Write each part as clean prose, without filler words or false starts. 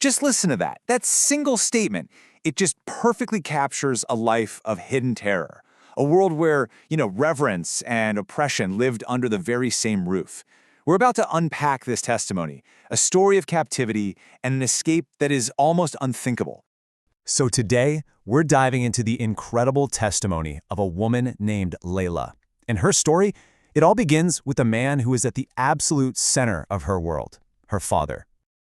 Just listen to that. That single statement, it just perfectly captures a life of hidden terror. A world where, reverence and oppression lived under the very same roof. We're about to unpack this testimony, a story of captivity and an escape that is almost unthinkable. So today, we're diving into the incredible testimony of a woman named Leila. And her story, it all begins with a man who is at the absolute center of her world, her father.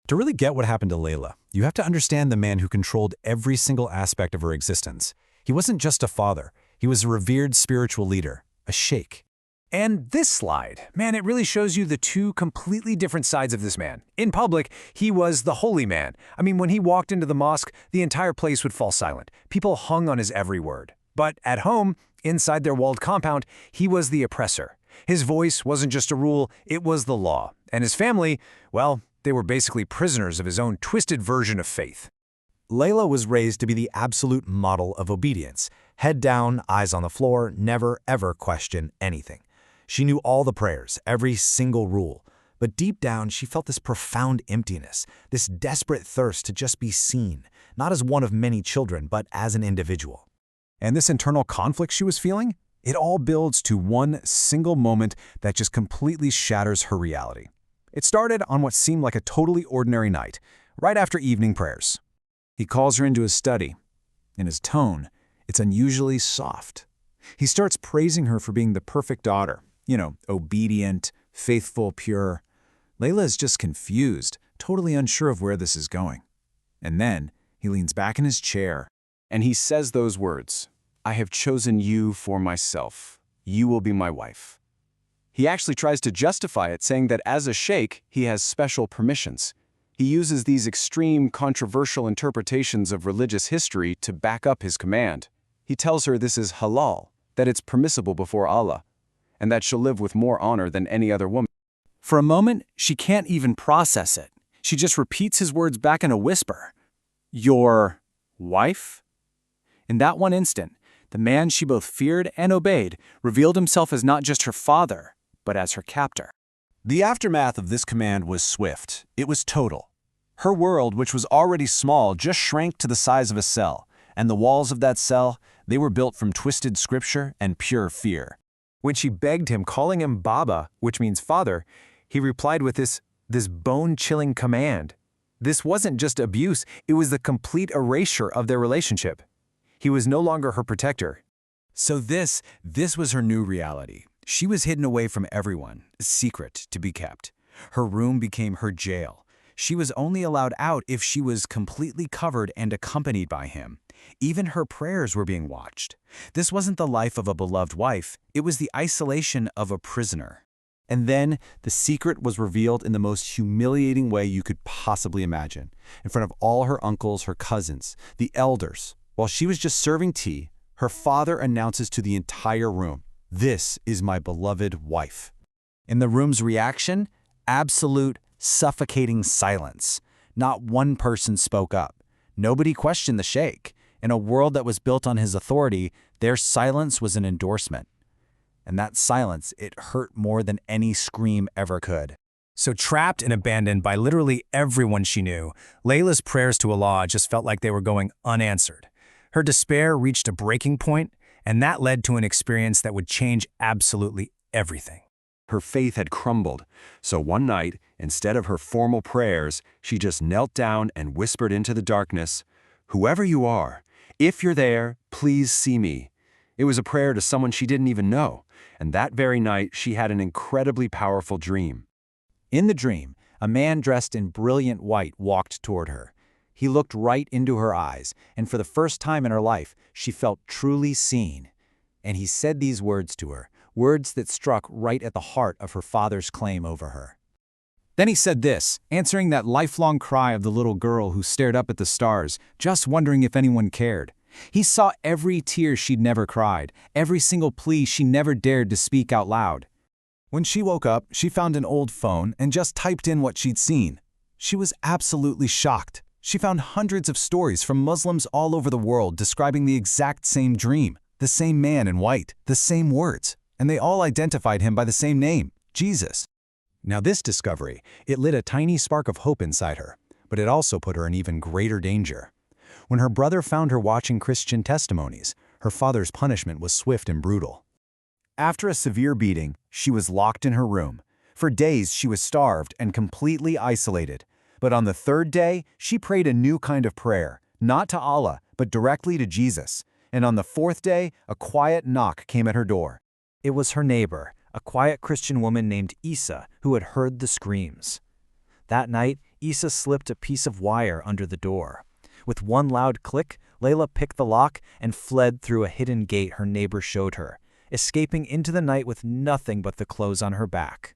To really get what happened to Leila, you have to understand the man who controlled every single aspect of her existence. He wasn't just a father, he was a revered spiritual leader, a sheikh. And this slide, man, it really shows you the two completely different sides of this man. In public, he was the holy man. I mean, when he walked into the mosque, the entire place would fall silent. People hung on his every word. But at home, inside their walled compound, he was the oppressor. His voice wasn't just a rule, it was the law. And his family, well, they were basically prisoners of his own twisted version of faith. Leila was raised to be the absolute model of obedience. Head down, eyes on the floor, never ever question anything. She knew all the prayers, every single rule. But deep down, she felt this profound emptiness, this desperate thirst to just be seen, not as one of many children, but as an individual. And this internal conflict she was feeling, it all builds to one single moment that just completely shatters her reality. It started on what seemed like a totally ordinary night, right after evening prayers. He calls her into his study. In his tone, it's unusually soft. He starts praising her for being the perfect daughter. Obedient, faithful, pure. Leila is just confused, totally unsure of where this is going. And then he leans back in his chair, and he says those words, "I have chosen you for myself. You will be my wife." He actually tries to justify it, saying that as a sheikh, he has special permissions. He uses these extreme, controversial interpretations of religious history to back up his command. He tells her this is halal, that it's permissible before Allah, and that she'll live with more honor than any other woman. For a moment, she can't even process it. She just repeats his words back in a whisper. "Your wife?" In that one instant, the man she both feared and obeyed revealed himself as not just her father, but as her captor. The aftermath of this command was swift. It was total. Her world, which was already small, just shrank to the size of a cell, and the walls of that cell, they were built from twisted scripture and pure fear. When she begged him, calling him Baba, which means father, he replied with this bone-chilling command. This wasn't just abuse, it was the complete erasure of their relationship. He was no longer her protector. So this was her new reality. She was hidden away from everyone, a secret to be kept. Her room became her jail. She was only allowed out if she was completely covered and accompanied by him. Even her prayers were being watched. This wasn't the life of a beloved wife, it was the isolation of a prisoner. And then the secret was revealed in the most humiliating way you could possibly imagine, in front of all her uncles, her cousins, the elders. While she was just serving tea, her father announces to the entire room, "This is my beloved wife." In the room's reaction, absolute, suffocating silence. Not one person spoke up. Nobody questioned the sheikh. In a world that was built on his authority, their silence was an endorsement. And that silence, it hurt more than any scream ever could. So trapped and abandoned by literally everyone she knew, Leila's prayers to Allah just felt like they were going unanswered. Her despair reached a breaking point, and that led to an experience that would change absolutely everything. Her faith had crumbled, so one night, instead of her formal prayers, she just knelt down and whispered into the darkness, "Whoever you are, if you're there, please see me." It was a prayer to someone she didn't even know, and that very night she had an incredibly powerful dream. In the dream, a man dressed in brilliant white walked toward her. He looked right into her eyes, and for the first time in her life, she felt truly seen. And he said these words to her, words that struck right at the heart of her father's claim over her. Then he said this, answering that lifelong cry of the little girl who stared up at the stars, just wondering if anyone cared. He saw every tear she'd never cried, every single plea she never dared to speak out loud. When she woke up, she found an old phone and just typed in what she'd seen. She was absolutely shocked. She found hundreds of stories from Muslims all over the world describing the exact same dream, the same man in white, the same words, and they all identified him by the same name, Jesus. Now this discovery, it lit a tiny spark of hope inside her, but it also put her in even greater danger. When her brother found her watching Christian testimonies, her father's punishment was swift and brutal. After a severe beating, she was locked in her room. For days, she was starved and completely isolated. But on the third day, she prayed a new kind of prayer, not to Allah, but directly to Jesus. And on the fourth day, a quiet knock came at her door. It was her neighbor, a quiet Christian woman named Isa, who had heard the screams. That night, Isa slipped a piece of wire under the door. With one loud click, Leila picked the lock and fled through a hidden gate her neighbor showed her, escaping into the night with nothing but the clothes on her back.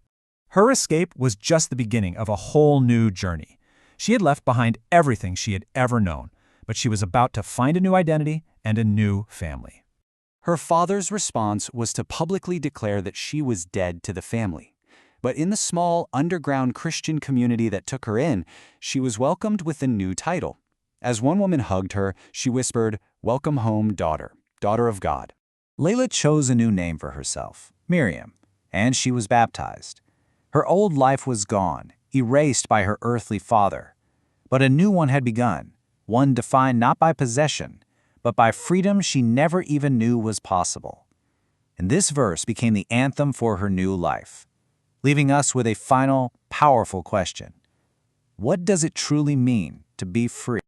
Her escape was just the beginning of a whole new journey. She had left behind everything she had ever known, but she was about to find a new identity and a new family. Her father's response was to publicly declare that she was dead to the family. But in the small, underground Christian community that took her in, she was welcomed with a new title. As one woman hugged her, she whispered, "Welcome home, daughter, daughter of God." Leila chose a new name for herself, Miriam, and she was baptized. Her old life was gone, erased by her earthly father. But a new one had begun, one defined not by possession, but by freedom she never even knew was possible. And this verse became the anthem for her new life, leaving us with a final, powerful question. What does it truly mean to be free?